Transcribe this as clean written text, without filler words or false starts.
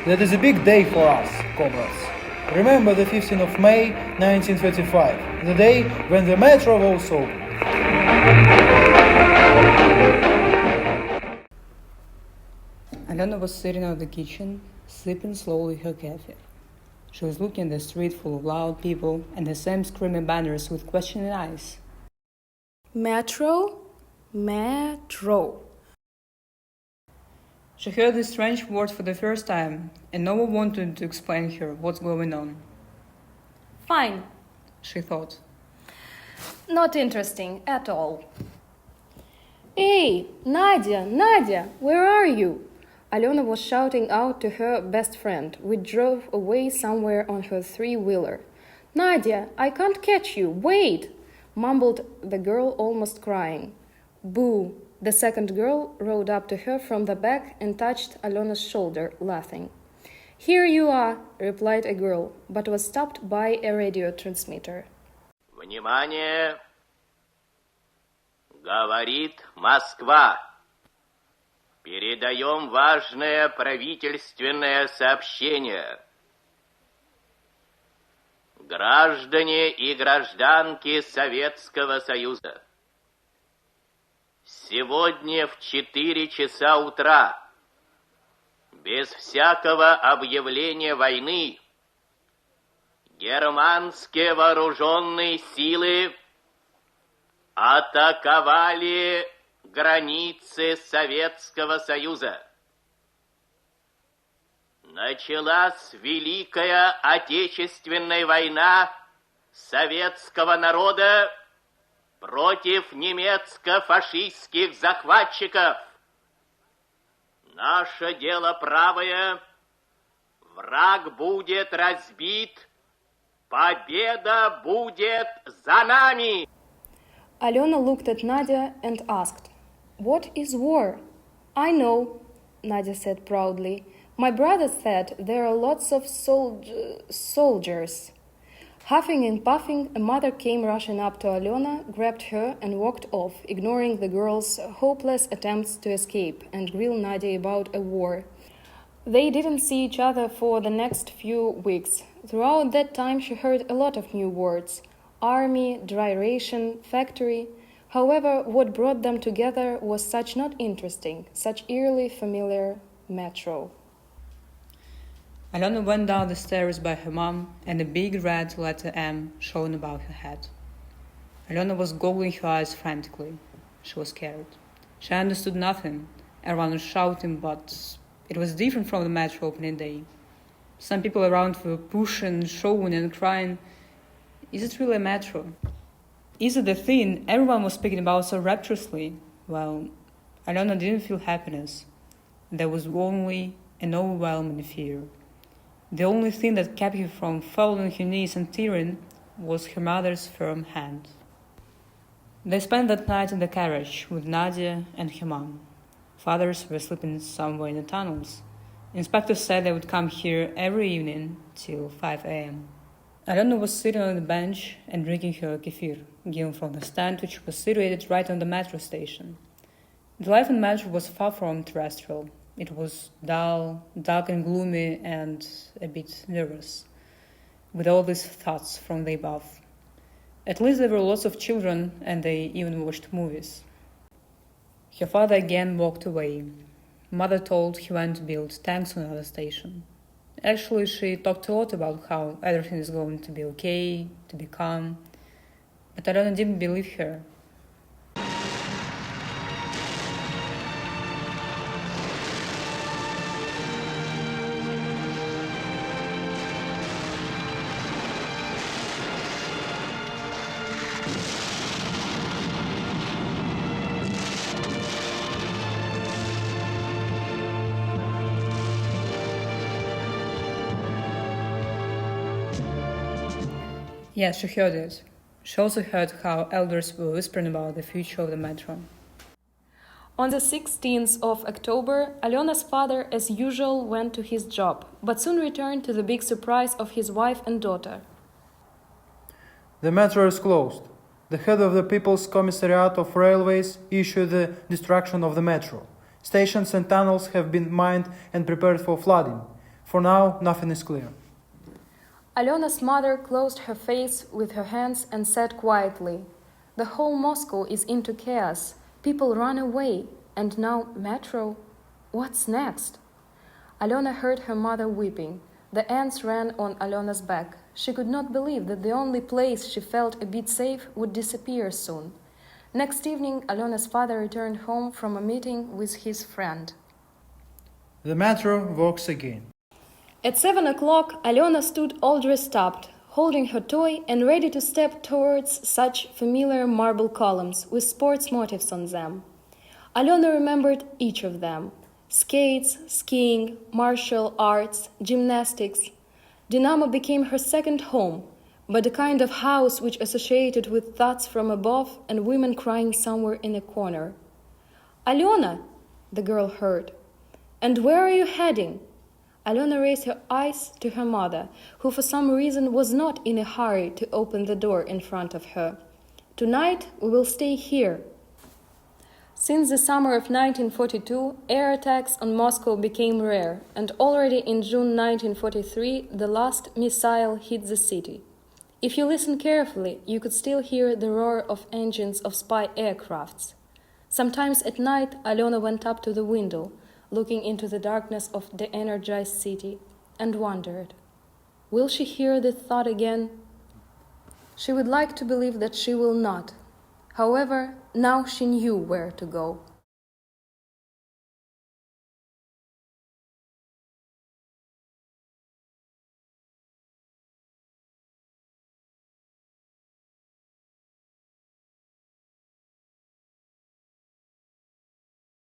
That is a big day for us, comrades. Remember the 15th of May 1935, the day when the metro was opened. Alena was sitting in the kitchen, sipping slowly her coffee. She was looking at the street full of loud people and the same screaming banners with questioning eyes. Metro? Metro. She heard this strange word for the first time, and no one wanted to explain her what's going on. Fine. She thought. Not interesting at all. Hey, Nadia, Nadia, where are you? Alena was shouting out to her best friend, which drove away somewhere on her three-wheeler. Nadia, I can't catch you, wait! Mumbled the girl, almost crying. Boo! The second girl rode up to her from the back and touched Alena's shoulder, laughing. Here you are, replied a girl, but was stopped by a radio transmitter. Внимание! Говорит Москва. Передаем важное правительственное сообщение. Граждане и гражданки Советского Союза. Сегодня в 4 часа утра, без всякого объявления войны, германские вооруженные силы атаковали границы Советского Союза. Началась Великая Отечественная война советского народа против немецко-фашистских захватчиков. Наше дело правое, враг будет разбит, победа будет за нами. Alena looked at Nadia and asked, What is war? I know, Nadia said proudly. My brother said there are lots of soldiers. Huffing and puffing, a mother came rushing up to Alena, grabbed her and walked off, ignoring the girl's hopeless attempts to escape and grill Nadia about a war. They didn't see each other for the next few weeks. Throughout that time she heard a lot of new words. Army, dry ration, factory. However, what brought them together was such not interesting, such eerily familiar metro. Alena went down the stairs by her mom, and a big red letter M shone above her head. Alena was goggling her eyes frantically. She was scared. She understood nothing. Everyone was shouting, but it was different from the metro opening day. Some people around were pushing, shouting, and crying. Is it really a metro? Is it the thing everyone was speaking about so rapturously? Well, Alena didn't feel happiness. There was only an overwhelming fear. The only thing that kept her from falling on her knees and tearing was her mother's firm hand. They spent that night in the carriage with Nadia and her mom. Fathers were sleeping somewhere in the tunnels. Inspectors said they would come here every evening till 5 a.m. Alena was sitting on the bench and drinking her kefir, given from the stand which was situated right on the metro station. The life in metro was far from terrestrial. It was dull, dark and gloomy, and a bit nervous, with all these thoughts from the above. At least there were lots of children, and they even watched movies. Her father again walked away. Mother told he went to build tanks on another station. Actually, she talked a lot about how everything is going to be okay, to be calm, but Alena didn't believe her. Yes, she heard it. She also heard how elders were whispering about the future of the metro. On the 16th of October, Alena's father, as usual, went to his job, but soon returned to the big surprise of his wife and daughter. The metro is closed. The head of the People's Commissariat of Railways issued the destruction of the metro. Stations and tunnels have been mined and prepared for flooding. For now, nothing is clear. Alena's mother closed her face with her hands and said quietly, "The whole Moscow is into chaos. People run away. And now metro? What's next?" Alena heard her mother weeping. The ants ran on Alena's back. She could not believe that the only place she felt a bit safe would disappear soon. Next evening, Alena's father returned home from a meeting with his friend. The metro works again. At 7 o'clock, Alena stood all dressed up, holding her toy and ready to step towards such familiar marble columns with sports motifs on them. Alena remembered each of them: skates, skiing, martial arts, gymnastics. Dynamo became her second home, but a kind of house which associated with thoughts from above and women crying somewhere in a corner. "Alena," the girl heard. "And where are you heading?" Alena raised her eyes to her mother, who for some reason was not in a hurry to open the door in front of her. "Tonight we will stay here." Since the summer of 1942, air attacks on Moscow became rare, and already in June 1943, the last missile hit the city. If you listen carefully, you could still hear the roar of engines of spy aircrafts. Sometimes at night, Alena went up to the window, looking into the darkness of the energized city, and wondered, will she hear the thought again? She would like to believe that she will not. However, now she knew where to go.